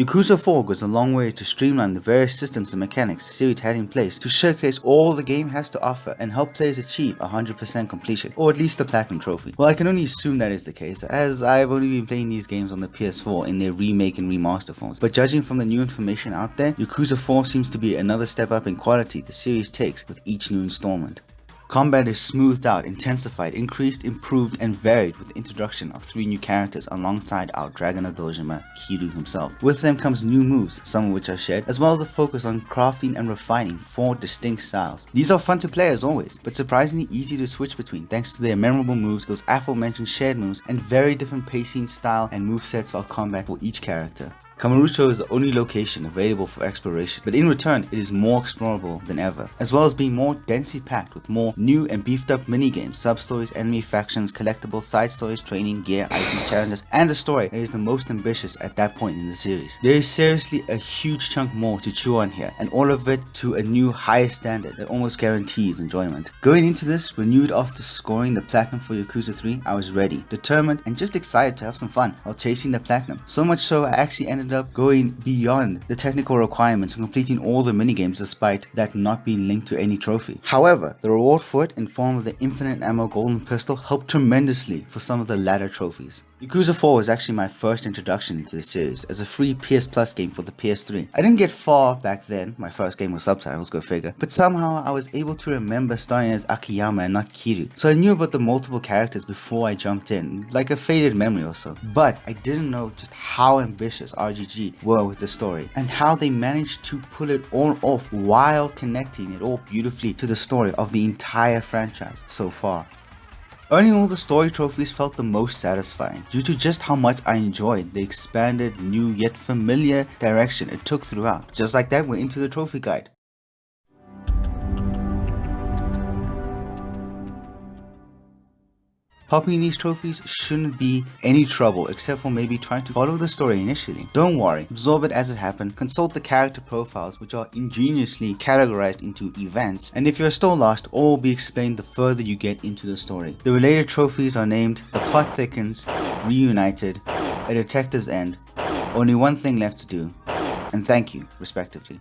Yakuza 4 goes a long way to streamline the various systems and mechanics the series had in place to showcase all the game has to offer and help players achieve 100% completion, or at least the Platinum Trophy. Well, I can only assume that is the case, as I've only been playing these games on the PS4 in their remake and remaster forms, but judging from the new information out there, Yakuza 4 seems to be another step up in quality the series takes with each new installment. Combat is smoothed out, intensified, increased, improved, and varied with the introduction of 3 new characters alongside our Dragon of Dojima, Kiryu himself. With them comes new moves, some of which are shared, as well as a focus on crafting and refining 4 distinct styles. These are fun to play as always, but surprisingly easy to switch between thanks to their memorable moves, those aforementioned shared moves, and very different pacing, style, and movesets of combat for each character. Kamurocho is the only location available for exploration, but in return it is more explorable than ever, as well as being more densely packed with more new and beefed up minigames, sub-stories, enemy factions, collectibles, side stories, training, gear, item challenges, and a story that is the most ambitious at that point in the series. There is seriously a huge chunk more to chew on here, and all of it to a new higher standard that almost guarantees enjoyment. Going into this, renewed after scoring the Platinum for Yakuza 3, I was ready, determined, and just excited to have some fun while chasing the Platinum. So much so I actually ended up going beyond the technical requirements and completing all the minigames despite that not being linked to any trophy. However, the reward for it in form of the infinite ammo golden pistol helped tremendously for some of the latter trophies. Yakuza 4 was actually my first introduction into the series as a free PS Plus game for the PS3. I didn't get far back then, my first game was subtitles, go figure, but somehow I was able to remember starting as Akiyama and not Kiryu, so I knew about the multiple characters before I jumped in, like a faded memory or so. But I didn't know just how ambitious RGG were with the story, and how they managed to pull it all off while connecting it all beautifully to the story of the entire franchise so far. Earning all the story trophies felt the most satisfying due to just how much I enjoyed the expanded, new yet familiar direction it took throughout. Just like that, we're into the trophy guide. Popping these trophies shouldn't be any trouble except for maybe trying to follow the story initially. Don't worry, absorb it as it happens, consult the character profiles which are ingeniously categorized into events, and if you're still lost, all will be explained the further you get into the story. The related trophies are named The Plot Thickens, Reunited, A Detective's End, Only One Thing Left to Do, and Thank You, respectively.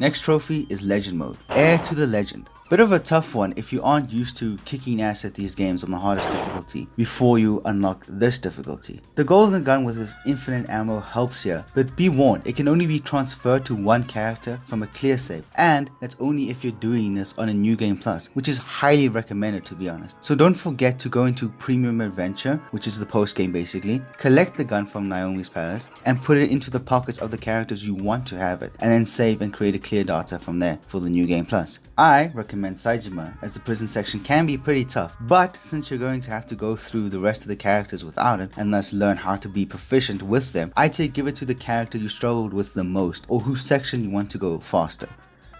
Next trophy is Legend Mode, Heir to the Legend. Bit of a tough one if you aren't used to kicking ass at these games on the hardest difficulty before you unlock this difficulty. The golden gun with its infinite ammo helps here, but be warned, it can only be transferred to one character from a clear save, and that's only if you're doing this on a New Game Plus, which is highly recommended to be honest. So don't forget to go into Premium Adventure, which is the post game basically, collect the gun from Nyomi's palace, and put it into the pockets of the characters you want to have it, and then save and create a clear data from there for the New Game Plus. I recommend Saejima, as the prison section can be pretty tough, but since you're going to have to go through the rest of the characters without it and thus learn how to be proficient with them, I'd say give it to the character you struggled with the most or whose section you want to go faster.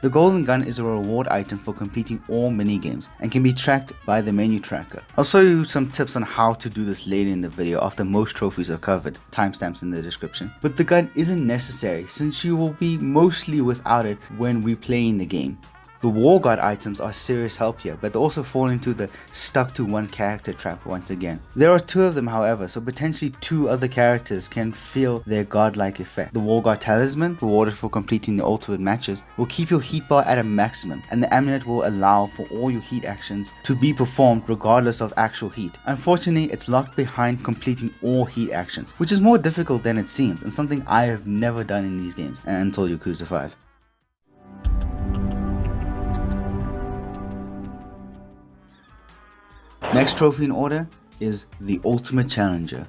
The golden gun is a reward item for completing all minigames and can be tracked by the menu tracker. I'll show you some tips on how to do this later in the video after most trophies are covered, timestamps in the description. But the gun isn't necessary since you will be mostly without it when replaying the game. The War God items are serious help here, but they also fall into the stuck to one character trap once again. There are 2 of them however, so potentially 2 other characters can feel their godlike effect. The War God Talisman, rewarded for completing the ultimate matches, will keep your heat bar at a maximum, and the amulet will allow for all your heat actions to be performed regardless of actual heat. Unfortunately, it's locked behind completing all heat actions, which is more difficult than it seems, and something I have never done in these games until Yakuza 5. Next trophy in order is the Ultimate Challenger.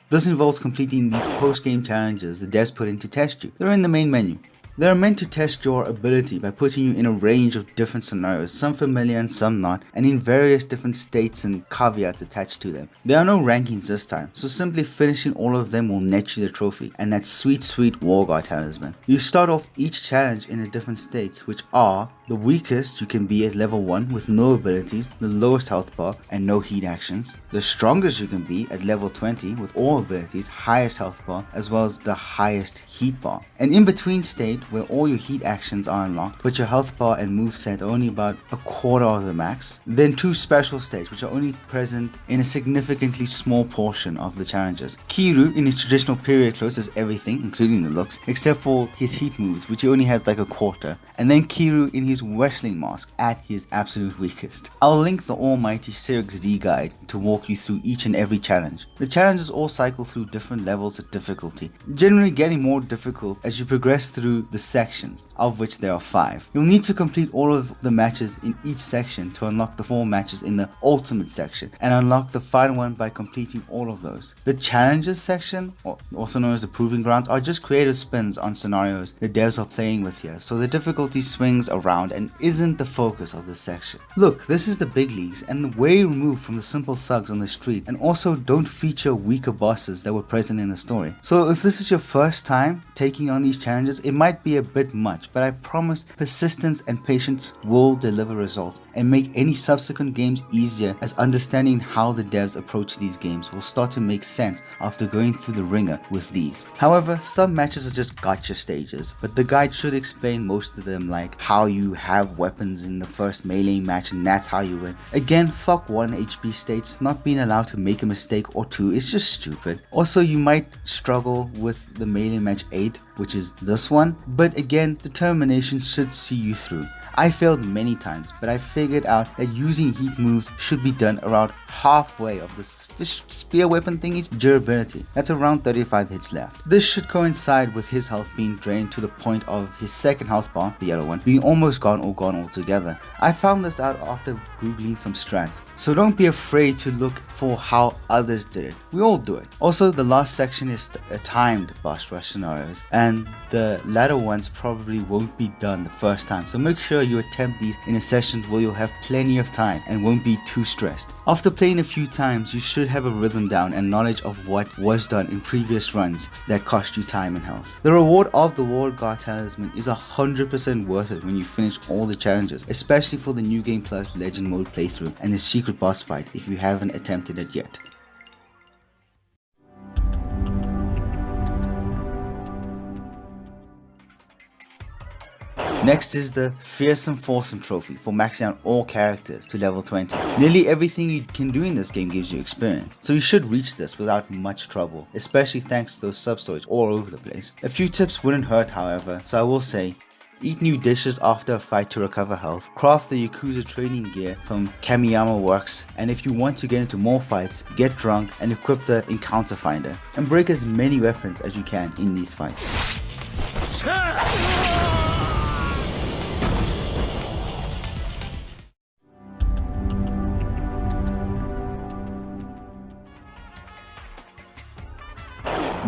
This involves completing these post-game challenges the devs put in to test you. They're in the main menu. They are meant to test your ability by putting you in a range of different scenarios, some familiar and some not, and in various different states and caveats attached to them. There are no rankings this time, so simply finishing all of them will net you the trophy, and that sweet War God Talisman. You start off each challenge in a different states, which are The weakest you can be at level 1 with no abilities, the lowest health bar, and no heat actions. The strongest you can be at level 20 with all abilities, highest health bar, as well as the highest heat bar. An in-between state where all your heat actions are unlocked, but your health bar and moveset are only about a quarter of the max. Then 2 special states which are only present in a significantly small portion of the challenges. Kiryu in his traditional period clothes has everything, including the looks, except for his heat moves, which he only has like a quarter. And then Kiryu in his wrestling mask at his absolute weakest. I'll link the almighty CyricZ guide to walk you through each and every challenge. The challenges all cycle through different levels of difficulty, generally getting more difficult as you progress through the sections, of which there are 5. You'll need to complete all of the matches in each section to unlock the 4 matches in the ultimate section, and unlock the final one by completing all of those. The challenges section, also known as the proving grounds, are just creative spins on scenarios the devs are playing with here, so the difficulty swings around and isn't the focus of this section. Look, this is the big leagues and way removed from the simple thugs on the street, and also don't feature weaker bosses that were present in the story. So if this is your first time taking on these challenges, it might be a bit much, but I promise persistence and patience will deliver results and make any subsequent games easier, as understanding how the devs approach these games will start to make sense after going through the ringer with these. However, some matches are just gotcha stages, but the guide should explain most of them, like how you have weapons in the first melee match and that's how you win. Again, fuck 1 HP states. Not being allowed to make a mistake or 2 is just stupid. Also, you might struggle with the melee match 8, which is this one, but again, determination should see you through. I failed many times, but I figured out that using heat moves should be done around halfway of the fish spear weapon thingy's durability. That's around 35 hits left. This should coincide with his health being drained to the point of his second health bar, the yellow one, being almost gone or gone altogether. I found this out after googling some strats, so don't be afraid to look for how others did it. We all do it. Also, the last section is timed boss rush scenarios, and the latter ones probably won't be done the first time, so make sure you attempt these in a session where you'll have plenty of time and won't be too stressed. After playing a few times, you should have a rhythm down and knowledge of what was done in previous runs that cost you time and health. The reward of the World Guard Talisman is 100% worth it when you finish all the challenges, especially for the New Game Plus Legend Mode playthrough and the secret boss fight if you haven't attempted it yet. Next is the Fearsome Foursome trophy for maxing out all characters to level 20. Nearly everything you can do in this game gives you experience, so you should reach this without much trouble, especially thanks to those substories all over the place. A few tips wouldn't hurt, however, so I will say: eat new dishes after a fight to recover health, craft the Yakuza training gear from Kamiyama Works, and if you want to get into more fights, get drunk and equip the encounter finder, and break as many weapons as you can in these fights.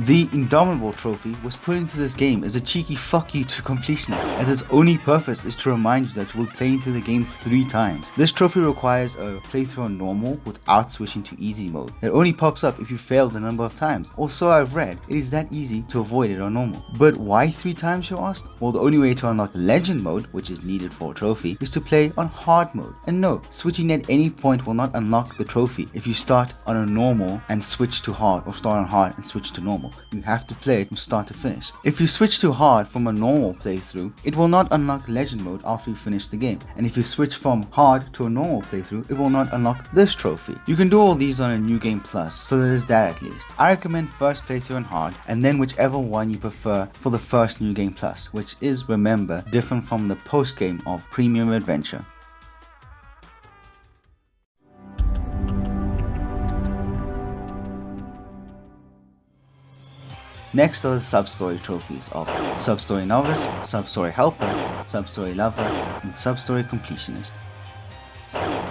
The Indomitable trophy was put into this game as a cheeky fuck you to completionists, as its only purpose is to remind you that you will be playing through the game 3 times. This trophy requires a playthrough on normal without switching to easy mode. It only pops up if you failed a number of times, or so I've read. It is that easy to avoid it on normal. But why 3 times, you ask? Well, the only way to unlock legend mode, which is needed for a trophy, is to play on hard mode. And no, switching at any point will not unlock the trophy if you start on a normal and switch to hard, or start on hard and switch to normal. You have to play it from start to finish. If you switch to hard from a normal playthrough, it will not unlock legend mode after you finish the game. And if you switch from hard to a normal playthrough, it will not unlock this trophy. You can do all these on a New Game Plus, so there's that at least. I recommend first playthrough on hard, and then whichever one you prefer for the first New Game Plus, which is, remember, different from the post game of Premium Adventure. Next are the Substory trophies of Substory Novice, Substory Helper, Substory Lover, and Substory Completionist.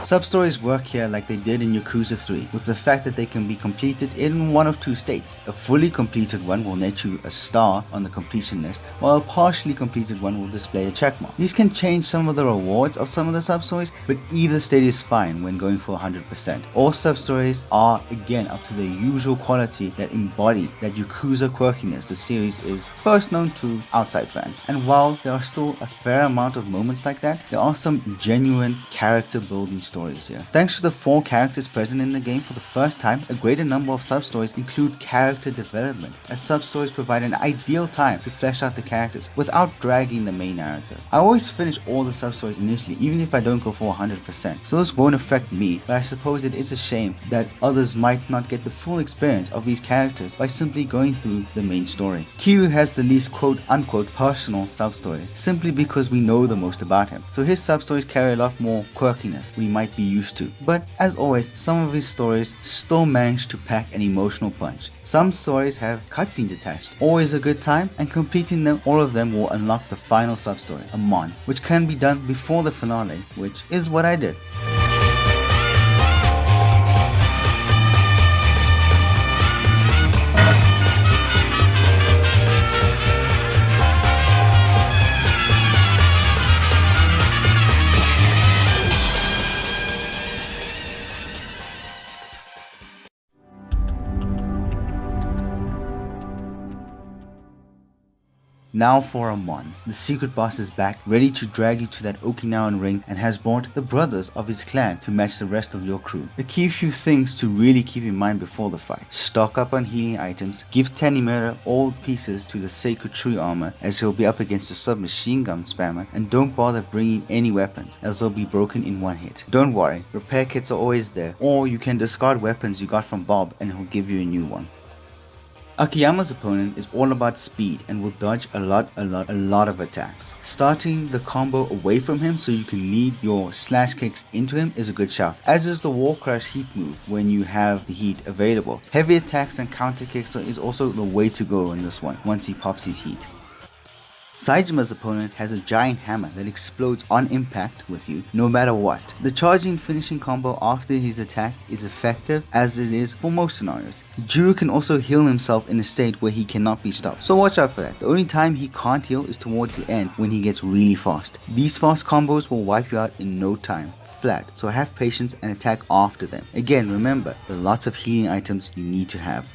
Substories work here like they did in Yakuza 3, with the fact that they can be completed in one of two states. A fully completed one will net you a star on the completion list, while a partially completed one will display a checkmark. These can change some of the rewards of some of the substories, but either state is fine when going for 100%. All substories are again up to the usual quality that embody that Yakuza quirkiness the series is first known to outside fans. And while there are still a fair amount of moments like that, there are some genuine character building stories here. Thanks to the 4 characters present in the game for the first time, a greater number of substories include character development, as substories provide an ideal time to flesh out the characters without dragging the main narrative. I always finish all the substories initially, even if I don't go for 100%, so this won't affect me, but I suppose it is a shame that others might not get the full experience of these characters by simply going through the main story. Kiryu has the least quote-unquote personal substories, simply because we know the most about him, so his substories carry a lot more quirkiness we might be used to. But as always, some of his stories still manage to pack an emotional punch. Some stories have cutscenes attached, always a good time, and completing all of them will unlock the final substory, Amon, which can be done before the finale, which is what I did. Now for Amon. The secret boss is back, ready to drag you to that Okinawan ring, and has brought the brothers of his clan to match the rest of your crew. The key few things to really keep in mind before the fight: stock up on healing items, give Tanimura all pieces to the sacred tree armor as he'll be up against a submachine gun spammer, and don't bother bringing any weapons as they'll be broken in one hit. Don't worry, repair kits are always there, or you can discard weapons you got from Bob and he'll give you a new one. Akiyama's opponent is all about speed and will dodge a lot of attacks. Starting the combo away from him so you can lead your slash kicks into him is a good shout, as is the wall crash heat move when you have the heat available. Heavy attacks and counter kicks is also the way to go in this one once he pops his heat. Saejima's opponent has a giant hammer that explodes on impact with you no matter what. The charging finishing combo after his attack is effective, as it is for most scenarios. Juru can also heal himself in a state where he cannot be stopped, so watch out for that. The only time he can't heal is towards the end when he gets really fast. These fast combos will wipe you out in no time flat, so have patience and attack after them. Again, remember, there are lots of healing items you need to have.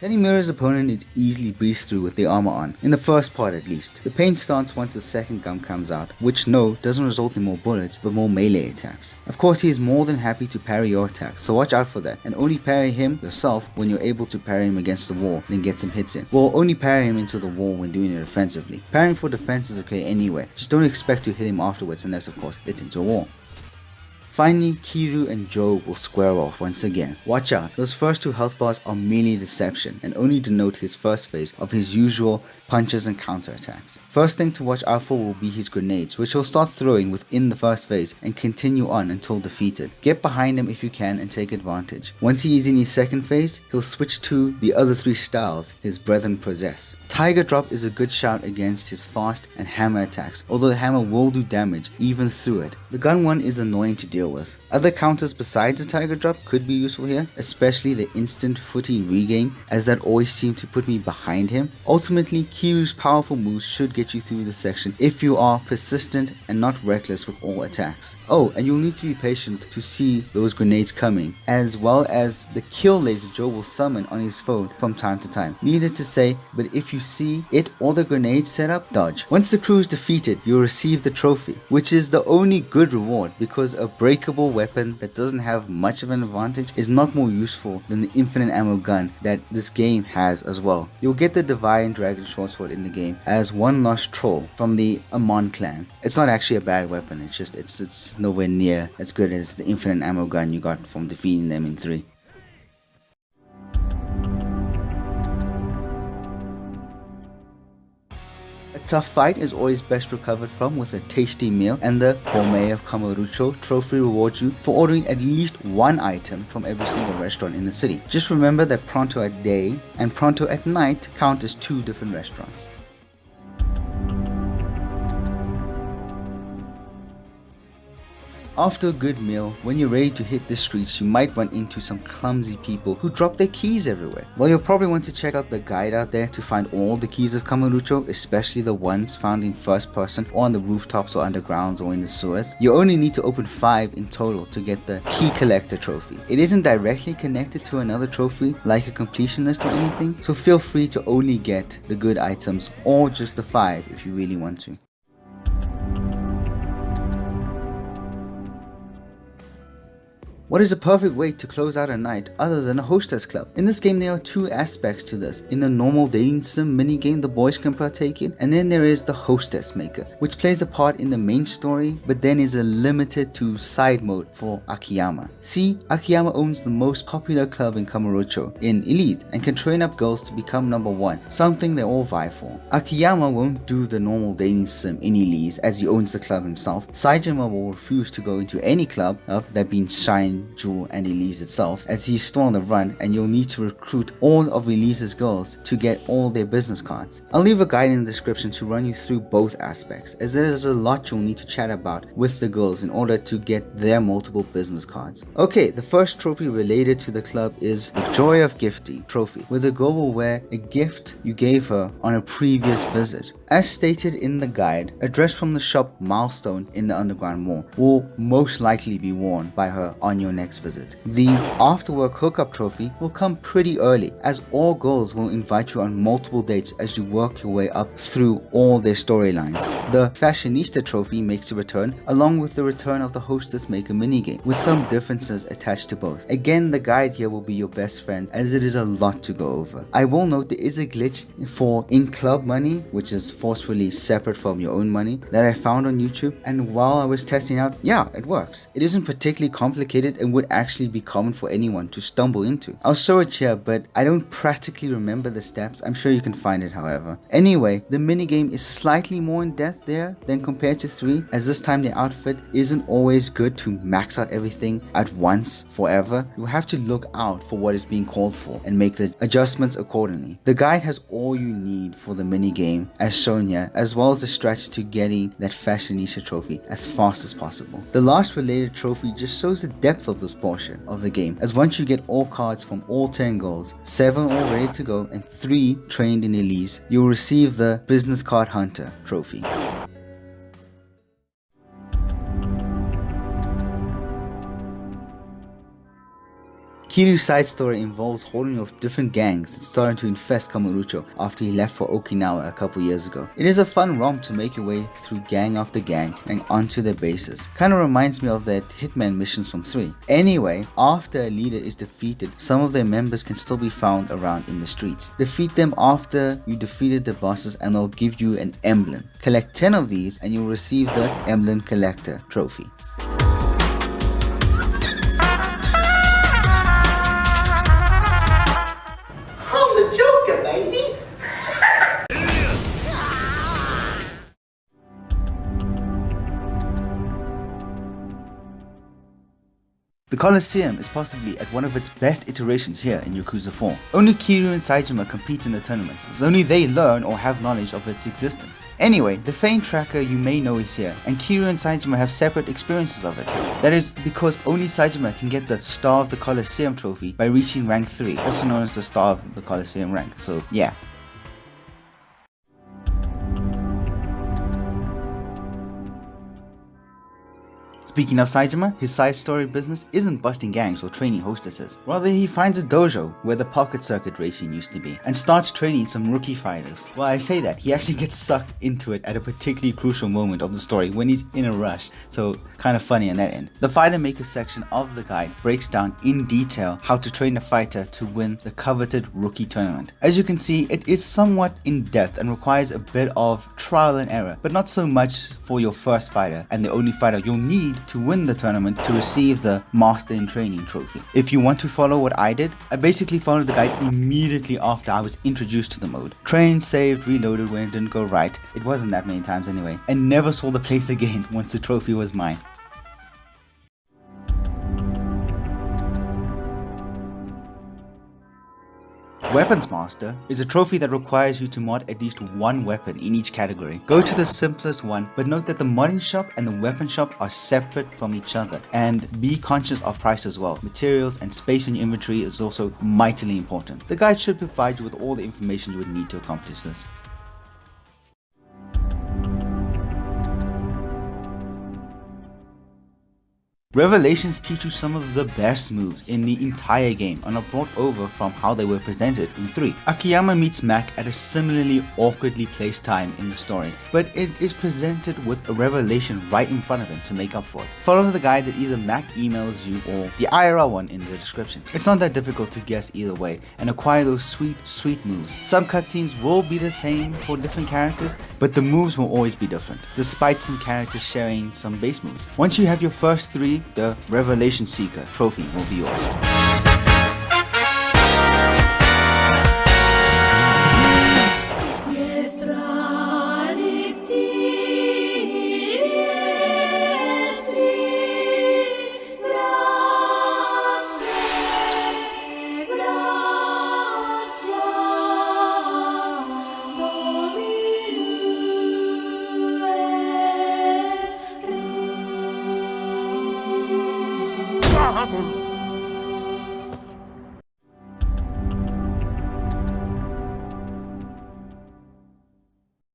Tanimura's opponent is easily breezed through with the armor on, in the first part at least. The pain starts once the second gun comes out, which no, doesn't result in more bullets, but more melee attacks. Of course, he is more than happy to parry your attacks, so watch out for that, and only parry him yourself when you're able to parry him against the wall, then get some hits in. Well, only parry him into the wall when doing it offensively. Parrying for defense is okay anyway, just don't expect to hit him afterwards unless of course it's into a wall. Finally, Kiryu and Joe will square off once again. Watch out, those first 2 health bars are merely deception and only denote his first phase of his usual punches and counterattacks. First thing to watch out for will be his grenades, which he'll start throwing within the first phase and continue on until defeated. Get behind him if you can and take advantage. Once he is in his second phase, he'll switch to the other 3 styles his brethren possess. Tiger Drop is a good shout against his fast and hammer attacks, although the hammer will do damage even through it. The gun one is annoying to deal with. Other counters besides the Tiger Drop could be useful here, especially the instant footing regain, as that always seemed to put me behind him. Ultimately, Kiryu's powerful moves should get you through the section if you are persistent and not reckless with all attacks. Oh, and you'll need to be patient to see those grenades coming, as well as the kill laser Joe will summon on his phone from time to time. Needed to say, but if you see it or the grenade set up, dodge. Once the crew is defeated, you'll receive the trophy, which is the only good reward, because a breakable weapon that doesn't have much of an advantage is not more useful than the infinite ammo gun that this game has as well. You'll get the Divine Dragon Shortsword in the game as one lost troll from the Amon clan. It's not actually a bad weapon, it's nowhere near as good as the infinite ammo gun you got from defeating them in 3. A tough fight is always best recovered from with a tasty meal, and the Gourmet of Kamurocho trophy rewards you for ordering at least 1 item from every single restaurant in the city. Just remember that Pronto at day and Pronto at night count as 2 different restaurants. After a good meal, when you're ready to hit the streets, you might run into some clumsy people who drop their keys everywhere. Well, you'll probably want to check out the guide out there to find all the keys of Kamurocho, especially the ones found in first person or on the rooftops or undergrounds or in the sewers. You only need to open 5 in total to get the key collector trophy. It isn't directly connected to another trophy like a completion list or anything, so feel free to only get the good items or just the 5 if you really want to. What is a perfect way to close out a night other than a hostess club? In this game there are 2 aspects to this. In the normal dating sim minigame the boys can partake in, and then there is the hostess maker, which plays a part in the main story but then is a limited to side mode for Akiyama. See, Akiyama owns the most popular club in Kamurocho, in Elite, and can train up girls to become number 1, something they all vie for. Akiyama won't do the normal dating sim in Elite as he owns the club himself. Saejima will refuse to go into any club, that being Shine, Jewel and Elise itself, as he's still on the run and you'll need to recruit all of Elise's girls to get all their business cards. I'll leave a guide in the description to run you through both aspects, as there's a lot you'll need to chat about with the girls in order to get their multiple business cards. Okay, the first trophy related to the club is the Joy of Gifting trophy, where the girl will wear a gift you gave her on a previous visit. As stated in the guide, a dress from the shop Milestone in the underground mall will most likely be worn by her on your next visit. The after work hookup trophy will come pretty early, as all girls will invite you on multiple dates as you work your way up through all their storylines. The fashionista trophy makes a return, along with the return of the hostess maker minigame, with some differences attached to both. Again, the guide here will be your best friend, as it is a lot to go over. I will note there is a glitch for in-club money, which is forcefully separate from your own money, that I found on YouTube, and while I was testing out, yeah, it works. It isn't particularly complicated and would actually be common for anyone to stumble into. I'll show it here, but I don't practically remember the steps. I'm sure you can find it however. Anyway, the minigame is slightly more in depth there than compared to 3, as this time the outfit isn't always good to max out everything at once forever. You have to look out for what is being called for and make the adjustments accordingly. The guide has all you need for the minigame as shown here, as well as the stretch to getting that fashionista trophy as fast as possible. The last related trophy just shows the depth of this portion of the game, as once you get all cards from all 10 girls, 7 all ready to go and 3 trained in Elise, you'll receive the Business Card Hunter trophy. Kiryu's side story involves holding off different gangs that started to infest Kamurocho after he left for Okinawa a couple years ago. It is a fun romp to make your way through gang after gang and onto their bases. Kinda reminds me of that Hitman missions from 3. Anyway, after a leader is defeated, some of their members can still be found around in the streets. Defeat them after you defeated the bosses and they'll give you an emblem. Collect 10 of these and you'll receive the Emblem Collector trophy. The Coliseum is possibly at one of its best iterations here in Yakuza 4. Only Kiryu and Saejima compete in the tournaments, as only they learn or have knowledge of its existence. Anyway, the Fame Tracker you may know is here, and Kiryu and Saejima have separate experiences of it. That is because only Saejima can get the Star of the Coliseum trophy by reaching rank 3, also known as the Star of the Coliseum rank, so yeah. Speaking of Saejima, his side story business isn't busting gangs or training hostesses. Rather, he finds a dojo where the pocket circuit racing used to be and starts training some rookie fighters. Well, I say that, he actually gets sucked into it at a particularly crucial moment of the story when he's in a rush, so kind of funny on that end. The fighter maker section of the guide breaks down in detail how to train a fighter to win the coveted rookie tournament. As you can see, it is somewhat in depth and requires a bit of trial and error, but not so much for your first fighter and the only fighter you'll need to win the tournament to receive the Master in Training trophy. If you want to follow what I did, I basically followed the guide immediately after I was introduced to the mode. Trained, saved, reloaded when it didn't go right, it wasn't that many times anyway, and never saw the place again once the trophy was mine. Weapons Master is a trophy that requires you to mod at least one weapon in each category. Go to the simplest one, but note that the modding shop and the weapon shop are separate from each other, and be conscious of price as well. Materials and space in your inventory is also mightily important. The guide should provide you with all the information you would need to accomplish this. Revelations teach you some of the best moves in the entire game and are brought over from how they were presented in 3. Akiyama meets Mac at a similarly awkwardly placed time in the story, but it is presented with a revelation right in front of him to make up for it. Follow the guide that either Mac emails you or the IRL one in the description. It's not that difficult to guess either way and acquire those sweet moves. Some cutscenes will be the same for different characters, but the moves will always be different, despite some characters sharing some base moves. Once you have your first 3, the Revelation Seeker trophy will be yours.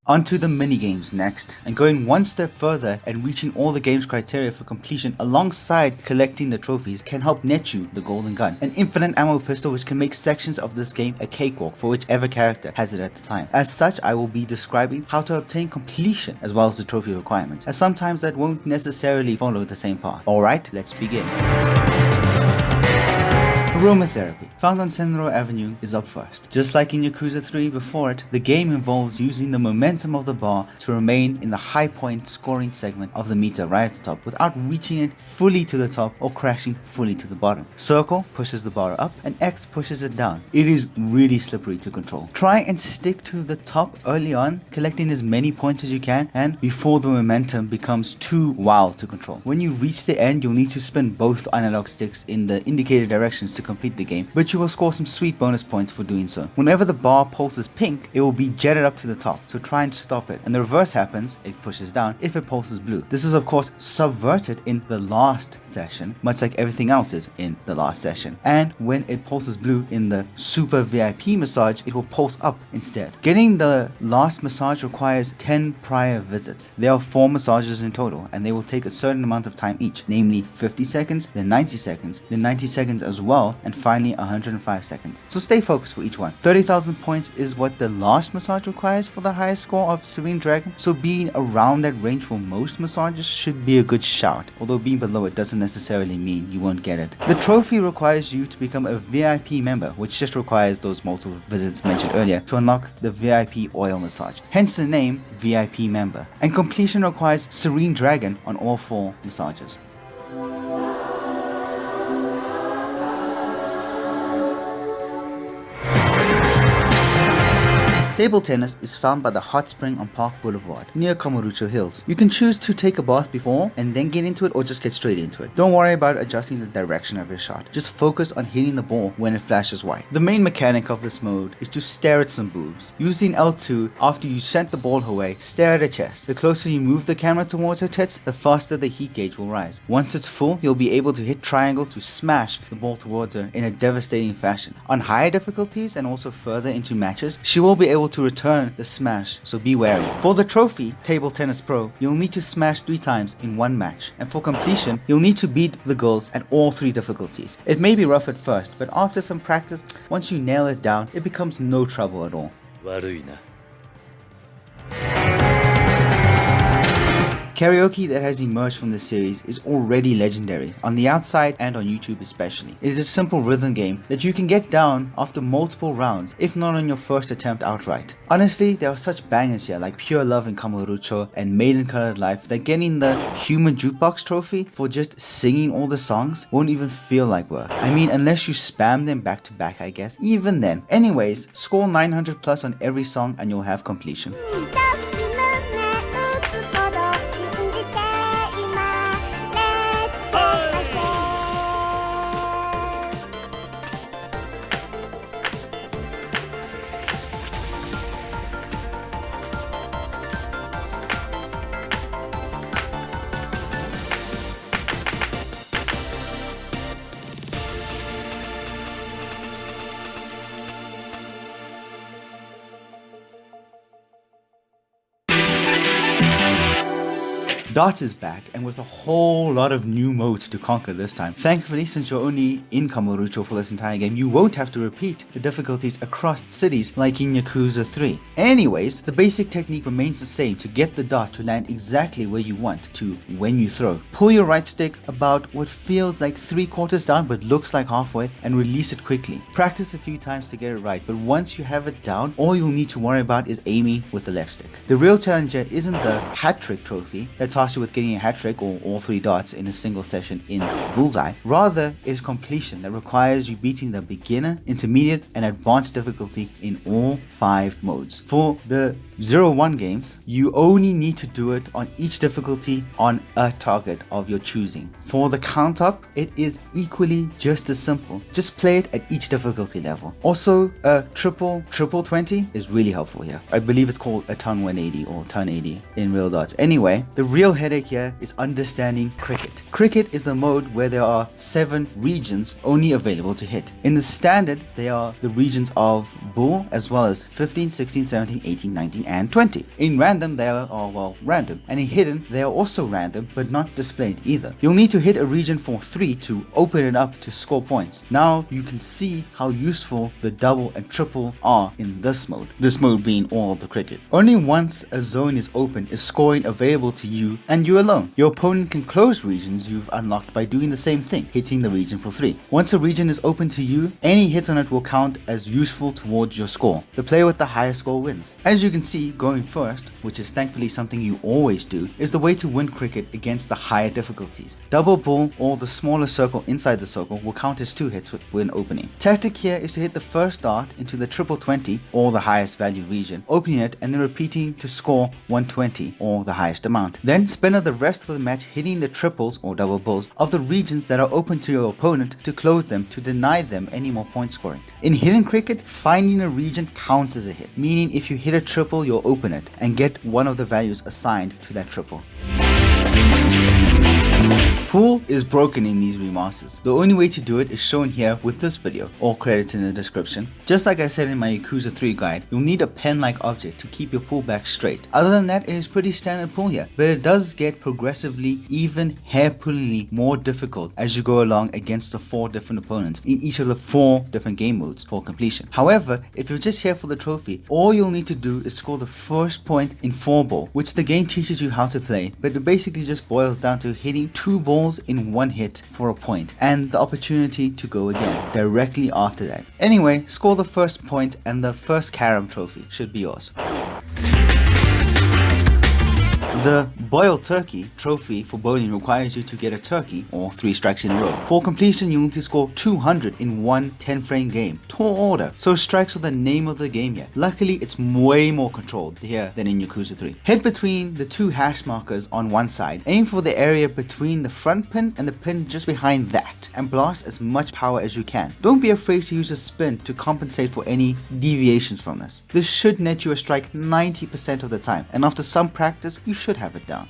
Onto the minigames next, and going one step further and reaching all the game's criteria for completion alongside collecting the trophies can help net you the golden gun, an infinite ammo pistol which can make sections of this game a cakewalk for whichever character has it at the time. As such, I will be describing how to obtain completion as well as the trophy requirements, as sometimes that won't necessarily follow the same path. Alright, let's begin. Aromatherapy, found on Senro Avenue, is up first. Just like in Yakuza 3 before it, the game involves using the momentum of the bar to remain in the high point scoring segment of the meter right at the top without reaching it fully to the top or crashing fully to the bottom. Circle pushes the bar up and X pushes it down. It is really slippery to control. Try and stick to the top early on, collecting as many points as you can and before the momentum becomes too wild to control. When you reach the end, you'll need to spin both analog sticks in the indicated directions to complete the game, but you will score some sweet bonus points for doing so. Whenever the bar pulses pink, it will be jetted up to the top, so try and stop it. And the reverse happens, it pushes down if it pulses blue. This is of course subverted in the last session, much like everything else is in the last session. And when it pulses blue in the super VIP massage, it will pulse up instead. Getting the last massage requires 10 prior visits. There are 4 massages in total, and they will take a certain amount of time each, namely 50 seconds, then 90 seconds, then 90 seconds as well, and finally 105 seconds. So stay focused for each one. 30,000 points is what the last massage requires for the highest score of Serene Dragon, so being around that range for most massages should be a good shout, although being below it doesn't necessarily mean you won't get it. The trophy requires you to become a VIP member, which just requires those multiple visits mentioned earlier to unlock the VIP oil massage, hence the name VIP member. And completion requires Serene Dragon on all 4 massages. Table tennis is found by the hot spring on Park Boulevard, near Kamurocho Hills. You can choose to take a bath before and then get into it, or just get straight into it. Don't worry about adjusting the direction of your shot. Just focus on hitting the ball when it flashes white. The main mechanic of this mode is to stare at some boobs. Using L2, after you sent the ball away, stare at her chest. The closer you move the camera towards her tits, the faster the heat gauge will rise. Once it's full, you'll be able to hit triangle to smash the ball towards her in a devastating fashion. On higher difficulties and also further into matches, she will be able to return the smash, so be wary. For the trophy, Table Tennis Pro, you'll need to smash 3 times in one match, and for completion, you'll need to beat the girls at all 3 difficulties. It may be rough at first, but after some practice, once you nail it down, it becomes no trouble at all. Karaoke that has emerged from this series is already legendary, on the outside and on YouTube especially. It is a simple rhythm game that you can get down after multiple rounds, if not on your first attempt outright. Honestly, there are such bangers here like Pure Love in Kamurocho and Maiden Colored Life that getting the Human Jukebox trophy for just singing all the songs won't even feel like work. I mean, unless you spam them back to back, I guess. Even then. Anyways, score 900 plus on every song and you'll have completion. dot is back, and with a whole lot of new modes to conquer this time. Thankfully, since you're only in Kamurocho for this entire game, you won't have to repeat the difficulties across cities like in Yakuza 3. Anyways, the basic technique remains the same to get the dot to land exactly where you want to when you throw. Pull your right stick about what feels like 3/4 down but looks like halfway and release it quickly. Practice a few times to get it right, but once you have it down, all you'll need to worry about is aiming with the left stick. The real challenge here isn't the hat trick trophy that tasks you with getting a hat trick or all 3 dots in a single session in Bullseye. Rather, it is completion that requires you beating the beginner, intermediate, and advanced difficulty in all 5 modes. For the 0-1 games, you only need to do it on each difficulty on a target of your choosing. For the count up, it is equally just as simple. Just play it at each difficulty level. Also, a triple 20 is really helpful here. I believe it's called a ton 180 or ton 80 in real dots. Anyway, the real headache here is understanding cricket. Cricket is the mode where there are 7 regions only available to hit. In the standard, they are the regions of Bull as well as 15, 16, 17, 18, 19, and 20. In random, they are random. And in hidden, they are also random but not displayed either. You'll need to hit a region for 3 to open it up to score points. Now you can see how useful the double and triple are in this mode. This mode being all the cricket. Only once a zone is open is scoring available to you and you alone. Your opponent can close regions you've unlocked by doing the same thing, hitting the region for 3. Once a region is open to you, any hit on it will count as useful towards your score. The player with the highest score wins. As you can see, going first, which is thankfully something you always do, is the way to win cricket against the higher difficulties. Double bull or the smaller circle inside the circle will count as 2 hits when opening. Tactic here is to hit the first dart into the triple 20 or the highest value region, opening it and then repeating to score 120 or the highest amount. Then spend the rest of the match hitting the triples or double bulls of the regions that are open to your opponent to close them to deny them any more point scoring. In hidden cricket, finding a region counts as a hit, meaning if you hit a triple, you'll open it and get one of the values assigned to that triple. Pool is broken in these remasters. The only way to do it is shown here with this video, all credits in the description. Just like I said in my Yakuza 3 guide, you'll need a pen-like object to keep your pull back straight. Other than that, it is pretty standard pull here, but it does get progressively, even hair-pullingly more difficult as you go along against the 4 different opponents in each of the 4 different game modes for completion. However, if you're just here for the trophy, all you'll need to do is score the first point in 4 ball, which the game teaches you how to play, but it basically just boils down to hitting 2 balls in 1 hit for a point and the opportunity to go again directly after that. Anyway, score the first point and the first carom trophy should be yours. The boiled turkey trophy for bowling requires you to get a turkey or 3 strikes in a row. For completion, you need to score 200 in one 10-frame game. Tall order, so strikes are the name of the game here. Luckily, it's way more controlled here than in Yakuza 3. Hit between the 2 hash markers on one side. Aim for the area between the front pin and the pin just behind that, and blast as much power as you can. Don't be afraid to use a spin to compensate for any deviations from this. This should net you a strike 90% of the time, and after some practice, you should have it down.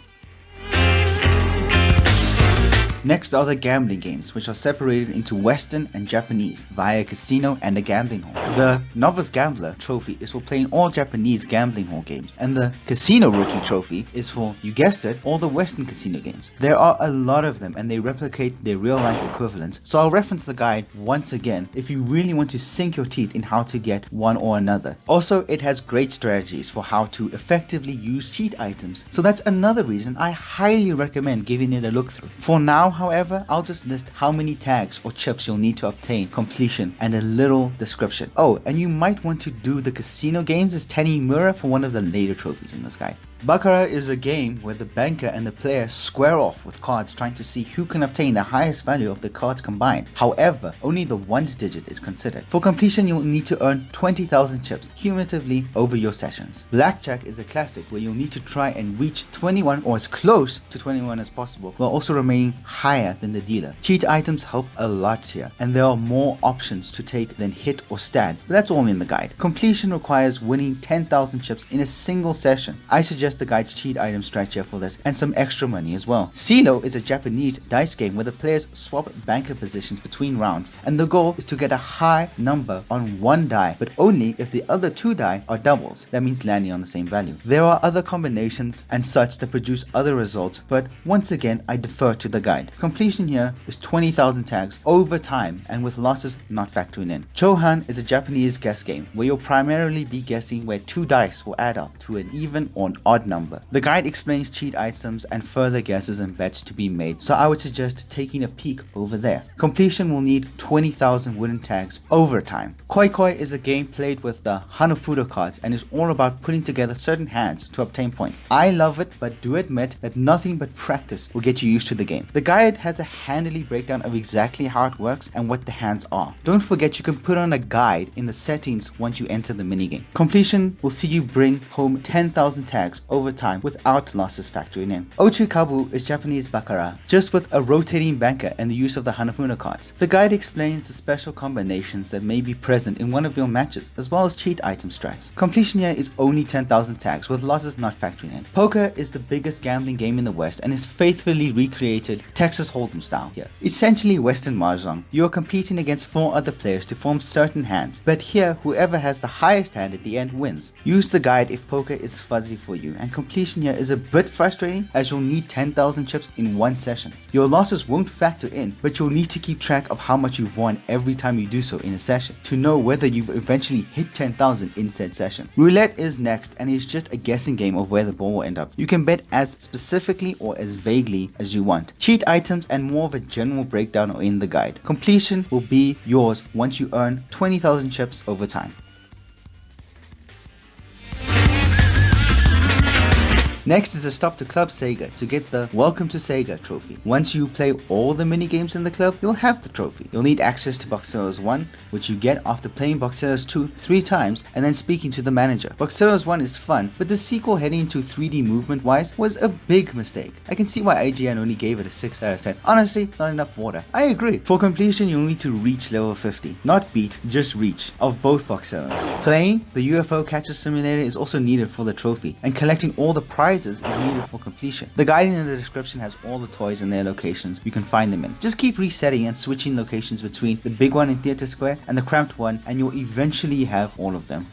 Next are the gambling games, which are separated into Western and Japanese via a casino and a gambling hall. The Novice Gambler trophy is for playing all Japanese gambling hall games, and the Casino Rookie trophy is for, you guessed it, all the Western casino games. There are a lot of them and they replicate their real life equivalents, so I'll reference the guide once again if you really want to sink your teeth in how to get one or another. Also, it has great strategies for how to effectively use cheat items, so that's another reason I highly recommend giving it a look through. For now, however, I'll just list how many tags or chips you'll need to obtain completion and a little description. Oh, and you might want to do the casino games as Tanimura for one of the later trophies in this guide. Baccarat is a game where the banker and the player square off with cards trying to see who can obtain the highest value of the cards combined. However, only the ones digit is considered. For completion, you'll need to earn 20,000 chips cumulatively over your sessions. Blackjack is a classic where you'll need to try and reach 21 or as close to 21 as possible while also remaining higher than the dealer. Cheat items help a lot here, and there are more options to take than hit or stand, but that's all in the guide. Completion requires winning 10,000 chips in a single session. I suggest the guide's cheat item stretch for this and some extra money as well. CeeLo is a Japanese dice game where the players swap banker positions between rounds, and the goal is to get a high number on one die, but only if the other two die are doubles. That means landing on the same value. There are other combinations and such that produce other results, but once again I defer to the guide. Completion here is 20,000 tags over time and with losses not factoring in. Chohan is a Japanese guess game where you'll primarily be guessing where two dice will add up to an even or an odd number. The guide explains cheat items and further guesses and bets to be made, so I would suggest taking a peek over there. Completion will need 20,000 wooden tags over time. Koi Koi is a game played with the Hanafuda cards and is all about putting together certain hands to obtain points. I love it, but do admit that nothing but practice will get you used to the game. The guide has a handily breakdown of exactly how it works and what the hands are. Don't forget you can put on a guide in the settings once you enter the minigame. Completion will see you bring home 10,000 tags over time without losses factoring in. Ochu Kabu is Japanese baccarat, just with a rotating banker and the use of the Hanafuna cards. The guide explains the special combinations that may be present in one of your matches, as well as cheat item strats. Completion here is only 10,000 tags with losses not factoring in. Poker is the biggest gambling game in the West and is faithfully recreated Texas Hold'em style here. Essentially Western Mahjong. You are competing against 4 other players to form certain hands, but here whoever has the highest hand at the end wins. Use the guide if poker is fuzzy for you, and completion here is a bit frustrating as you'll need 10,000 chips in one session. Your losses won't factor in, but you'll need to keep track of how much you've won every time you do so in a session to know whether you've eventually hit 10,000 in said session. Roulette is next and is just a guessing game of where the ball will end up. You can bet as specifically or as vaguely as you want. Cheat items and more of a general breakdown are in the guide. Completion will be yours once you earn 20,000 chips over time. Next is a stop to Club SEGA to get the Welcome to SEGA trophy. Once you play all the minigames in the club, you'll have the trophy. You'll need access to Boxeros 1, which you get after playing Boxeros 2 3 times and then speaking to the manager. Boxeros 1 is fun, but the sequel heading into 3D movement wise was a big mistake. I can see why IGN only gave it a 6 out of 10. Honestly, not enough water. I agree. For completion, you'll need to reach level 50. Not beat, just reach, of both Boxeros. Playing the UFO Catcher Simulator is also needed for the trophy, and collecting all the prizes is needed for completion. The guide in the description has all the toys and their locations you can find them in. Just keep resetting and switching locations between the big one in Theatre Square and the cramped one, and you'll eventually have all of them.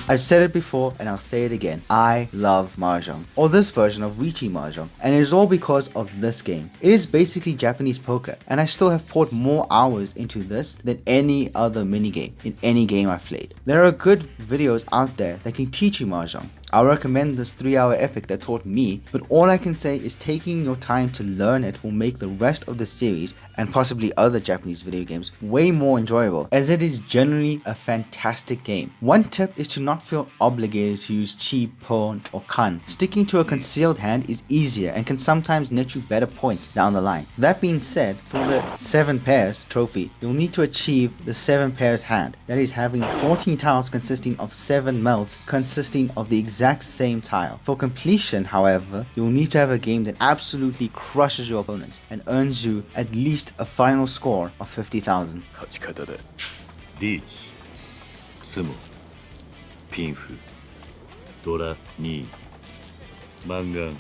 I've said it before and I'll say it again. I love Mahjong, or this version of Riichi Mahjong, and it is all because of this game. It is basically Japanese poker, and I still have poured more hours into this than any other minigame in any game I've played. There are good videos out there that can teach you Mahjong. I'll recommend this 3-hour epic that taught me, but all I can say is taking your time to learn it will make the rest of the series, and possibly other Japanese video games, way more enjoyable, as it is generally a fantastic game. One tip is to not feel obligated to use chi, pon, or kan. Sticking to a concealed hand is easier and can sometimes net you better points down the line. That being said, for the 7 pairs trophy, you'll need to achieve the 7 pairs hand, that is having 14 tiles consisting of 7 melts consisting of the exact same tile. For completion, however, you'll need to have a game that absolutely crushes your opponents and earns you at least a final score of 50,000. 勝ち方だ。リーチ、ツモ、ピンフ、ドラ2、マンガン。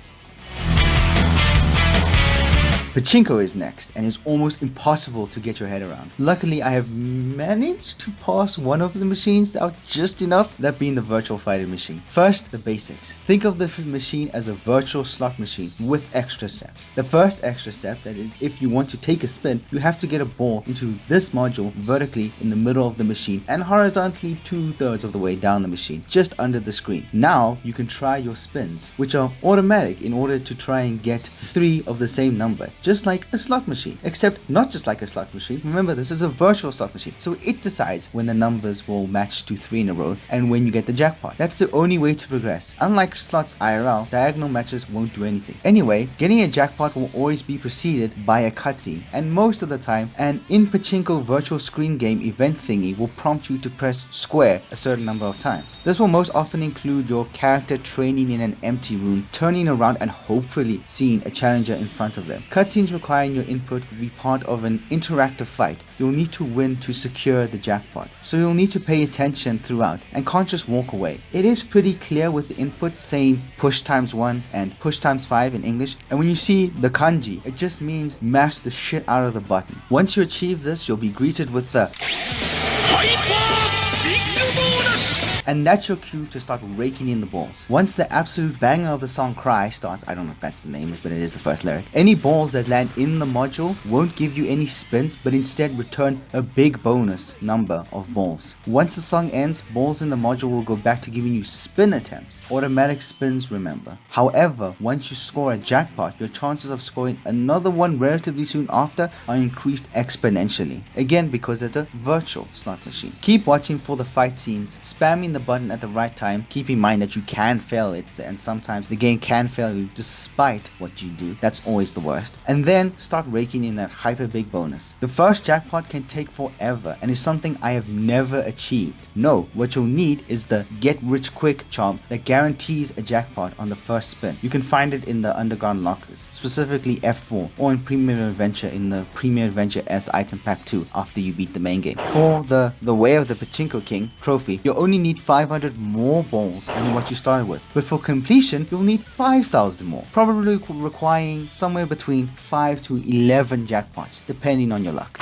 Pachinko is next, and is almost impossible to get your head around. Luckily, I have managed to pass one of the machines out just enough, that being the virtual fighting machine. First, the basics. Think of the machine as a virtual slot machine with extra steps. The first extra step, that is, if you want to take a spin, you have to get a ball into this module vertically in the middle of the machine and horizontally 2/3 of the way down the machine, just under the screen. Now, you can try your spins, which are automatic in order to try and get 3 of the same number. just like a slot machine. Except not just like a slot machine. Remember, this is a virtual slot machine, so it decides when the numbers will match to 3 in a row and when you get the jackpot. That's the only way to progress. Unlike slots IRL, diagonal matches won't do anything. Anyway, getting a jackpot will always be preceded by a cutscene, and most of the time, an in Pachinko virtual screen game event thingy will prompt you to press square a certain number of times. This will most often include your character training in an empty room, turning around and hopefully seeing a challenger in front of them. Cutscenes requiring your input will be part of an interactive fight. You'll need to win to secure the jackpot, so you'll need to pay attention throughout and can't just walk away. It is pretty clear with the inputs saying push times 1 and push times 5 in English, and when you see the kanji, it just means mash the shit out of the button. Once you achieve this, you'll be greeted with the and that's your cue to start raking in the balls. Once the absolute banger of the song Cry starts, I don't know if that's the name, but it is the first lyric, any balls that land in the module won't give you any spins, but instead return a big bonus number of balls. Once the song ends, balls in the module will go back to giving you spin attempts. Automatic spins, remember. However, once you score a jackpot, your chances of scoring another one relatively soon after are increased exponentially. Again, because it's a virtual slot machine. Keep watching for the fight scenes, spamming the button at the right time. Keep in mind that you can fail it, and sometimes the game can fail you despite what you do. That's always the worst. And then start raking in that hyper big bonus. The first jackpot can take forever and is something I have never achieved. No, what you'll need is the get rich quick charm that guarantees a jackpot on the first spin. You can find it in the underground lockers, specifically F4, or in Premier Adventure in the Premier Adventure S Item Pack 2 after you beat the main game. For the Way of the Pachinko King trophy, you only need 500 more balls than what you started with, but for completion you'll need 5,000 more, probably requiring somewhere between 5 to 11 jackpots depending on your luck.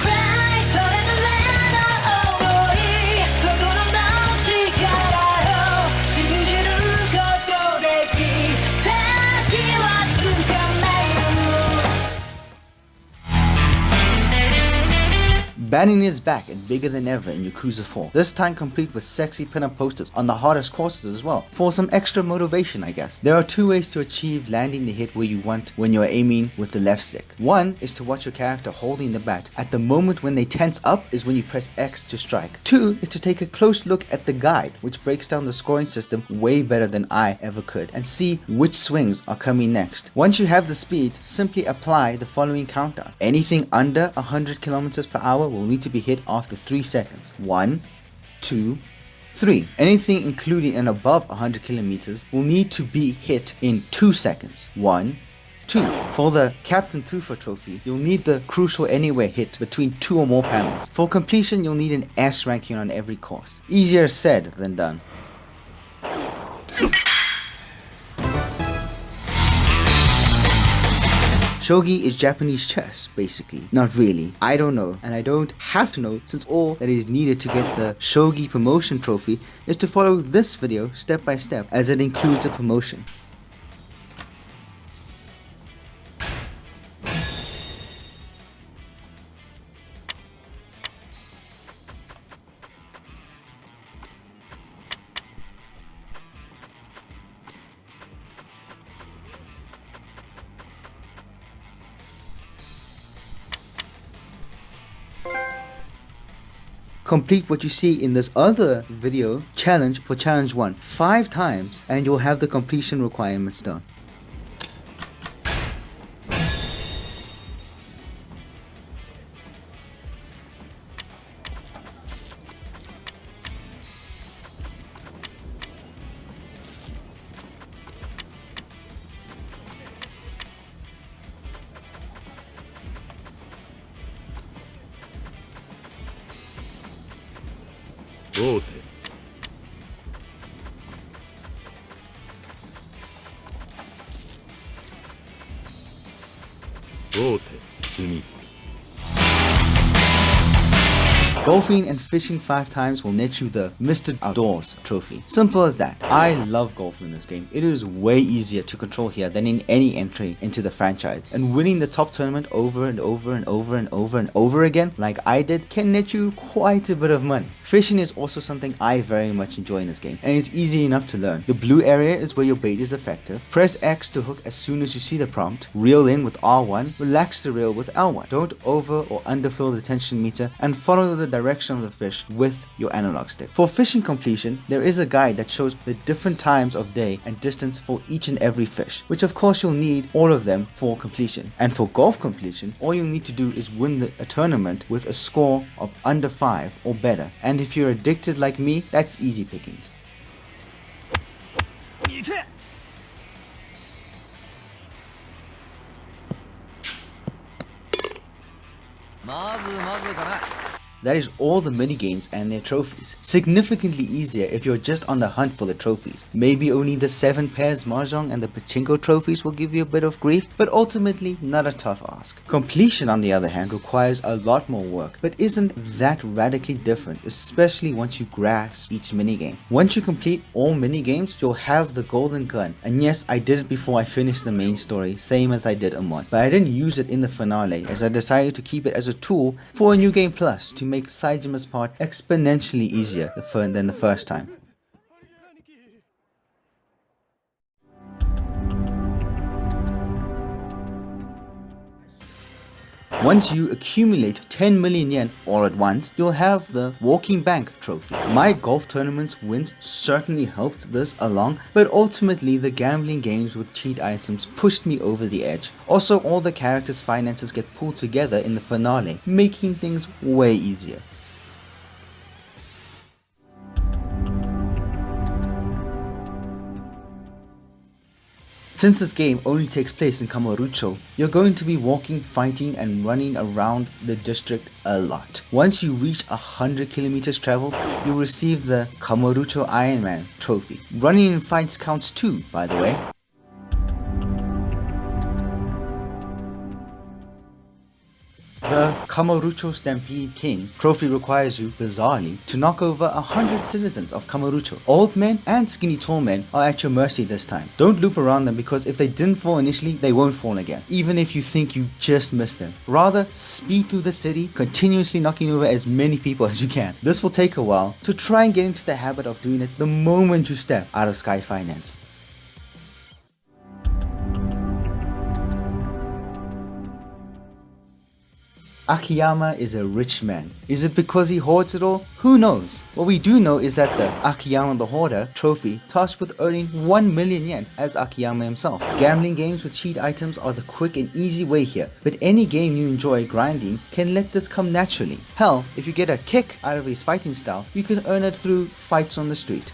Banning is back and bigger than ever in Yakuza 4, this time complete with sexy pinup posters on the hardest courses as well, for some extra motivation I guess. There are 2 ways to achieve landing the hit where you want when you're aiming with the left stick. One is to watch your character holding the bat. At the moment when they tense up is when you press X to strike. 2 is to take a close look at the guide, which breaks down the scoring system way better than I ever could, and see which swings are coming next. Once you have the speeds, simply apply the following countdown. Anything under 100 kilometers per hour will need to be hit after 3 seconds. 1, 2, 3. Anything including and above 100 kilometers will need to be hit in 2 seconds. 1, 2. For the Captain Tufa trophy, you'll need the crucial anywhere hit between 2 or more panels. For completion, you'll need an S ranking on every course. Easier said than done. Shogi is Japanese chess, basically. Not really. I don't know, and I don't have to know, since all that is needed to get the Shogi promotion trophy is to follow this video step by step, as it includes a promotion. Complete what you see in this other video challenge for challenge 1 5 times and you'll have the completion requirements done. Golfing and fishing 5 times will net you the Mr. Outdoors trophy. Simple as that. I love golfing in this game. It is way easier to control here than in any entry into the franchise, and winning the top tournament over and over and over and over and over again like I did can net you quite a bit of money. Fishing is also something I very much enjoy in this game, and it's easy enough to learn. The blue area is where your bait is effective. Press X to hook as soon as you see the prompt. Reel in with R1, relax the reel with L1. Don't over or underfill the tension meter, and follow the direction of the fish with your analog stick. For fishing completion, there is a guide that shows the different times of day and distance for each and every fish, which of course you'll need all of them for completion. And for golf completion, all you'll need to do is win a tournament with a score of under 5 or better. And if you're addicted like me, that's easy pickings. That is all the minigames and their trophies. Significantly easier if you're just on the hunt for the trophies. Maybe only the 7 pairs Mahjong and the Pachinko trophies will give you a bit of grief, but ultimately not a tough ask. Completion on the other hand requires a lot more work, but isn't that radically different, especially once you grasp each minigame. Once you complete all minigames, you'll have the golden gun, and yes, I did it before I finished the main story, same as I did Amon, but I didn't use it in the finale as I decided to keep it as a tool for a new game plus to make Saejima's part exponentially easier than the first time. Once you accumulate 10 million yen all at once, you'll have the Walking Bank trophy. My golf tournaments wins certainly helped this along, but ultimately the gambling games with cheat items pushed me over the edge. Also, all the characters' finances get pulled together in the finale, making things way easier. Since this game only takes place in Kamurocho, you're going to be walking, fighting and running around the district a lot. Once you reach 100 kilometers traveled, you'll receive the Kamurocho Iron Man trophy. Running in fights counts too, by the way. The Kamurocho Stampede King trophy requires you, bizarrely, to knock over 100 citizens of Kamurocho. Old men and skinny tall men are at your mercy this time. Don't loop around them, because if they didn't fall initially, they won't fall again, even if you think you just missed them. Rather, speed through the city, continuously knocking over as many people as you can. This will take a while, so try and get into the habit of doing it the moment you step out of Sky Finance. Akiyama is a rich man. Is it because he hoards it all? Who knows? What we do know is that the Akiyama the Hoarder trophy tasked with earning 1 million yen as Akiyama himself. Gambling games with cheat items are the quick and easy way here, but any game you enjoy grinding can let this come naturally. Hell, if you get a kick out of his fighting style, you can earn it through fights on the street.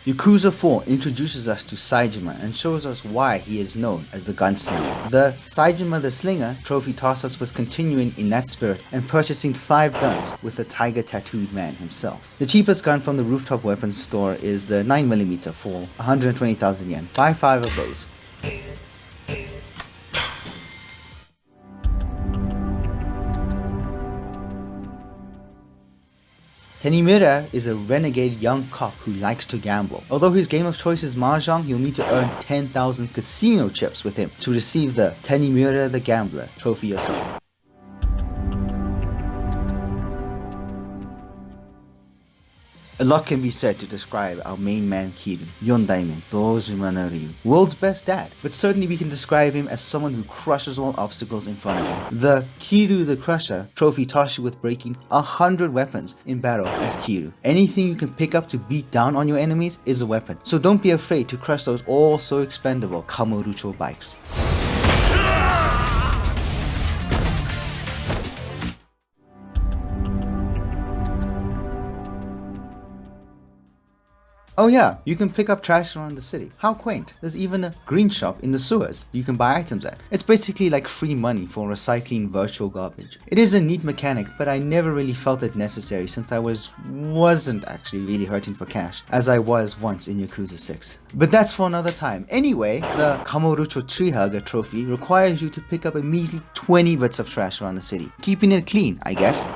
Yakuza 4 introduces us to Saejima and shows us why he is known as the Gunslinger. The Saejima the Slinger trophy tasks us with continuing in that spirit and purchasing 5 guns with the tiger tattooed man himself. The cheapest gun from the rooftop weapons store is the 9mm for 120,000 yen. Buy 5 of those. Tanimura is a renegade young cop who likes to gamble. Although his game of choice is Mahjong, you'll need to earn 10,000 casino chips with him to receive the Tanimura the Gambler trophy yourself. A lot can be said to describe our main man Kiryu, Yondaimen, Dojima no Ryu, world's best dad, but certainly we can describe him as someone who crushes all obstacles in front of him. The Kiryu the Crusher trophy tasks you with breaking 100 weapons in battle as Kiryu. Anything you can pick up to beat down on your enemies is a weapon, so don't be afraid to crush those all so expendable Kamurocho bikes. Oh yeah, you can pick up trash around the city. How quaint. There's even a green shop in the sewers you can buy items at. It's basically like free money for recycling virtual garbage. It is a neat mechanic, but I never really felt it necessary since I wasn't actually really hurting for cash, as I was once in Yakuza 6. But that's for another time. Anyway, the Kamurocho Tree Hugger trophy requires you to pick up a measly 20 bits of trash around the city, keeping it clean, I guess.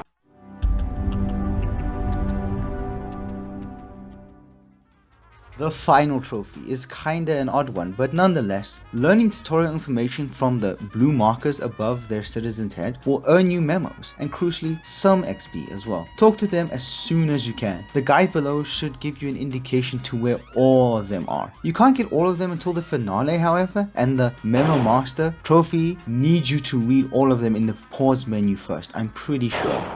The final trophy is kinda an odd one, but nonetheless, learning tutorial information from the blue markers above their citizen's head will earn you memos, and crucially, some XP as well. Talk to them as soon as you can. The guide below should give you an indication to where all of them are. You can't get all of them until the finale, however, and the Memo Master trophy needs you to read all of them in the pause menu first, I'm pretty sure.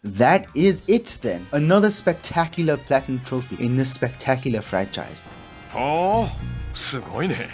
That is it then. Another spectacular platinum trophy in this spectacular franchise. Oh, すごいね。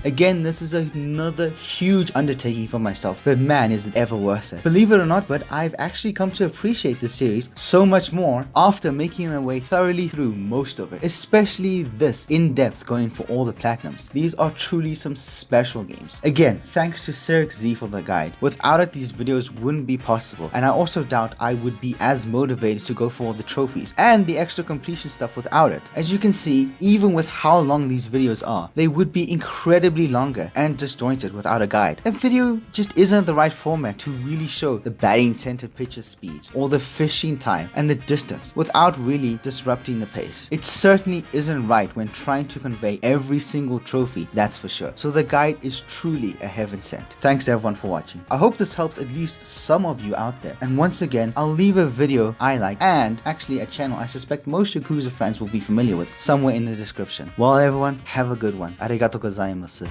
Again, this is another huge undertaking for myself, but man, is it ever worth it. Believe it or not, but I've actually come to appreciate this series so much more after making my way thoroughly through most of it, especially this in-depth going for all the platinums. These are truly some special games. Again, thanks to CyricZ for the guide. Without it, these videos wouldn't be possible, and I also doubt I would be as motivated to go for all the trophies and the extra completion stuff without it. As you can see, even with how long these videos are, they would be incredibly longer and disjointed without a guide. A video just isn't the right format to really show the batting center pitcher speeds or the fishing time and the distance without really disrupting the pace. It certainly isn't right when trying to convey every single trophy, that's for sure. So the guide is truly a heaven sent. Thanks everyone for watching. I hope this helps at least some of you out there. And once again, I'll leave a video I like and actually a channel I suspect most Yakuza fans will be familiar with somewhere in the description. Well everyone, have a good one. Arigatou gozaimasu.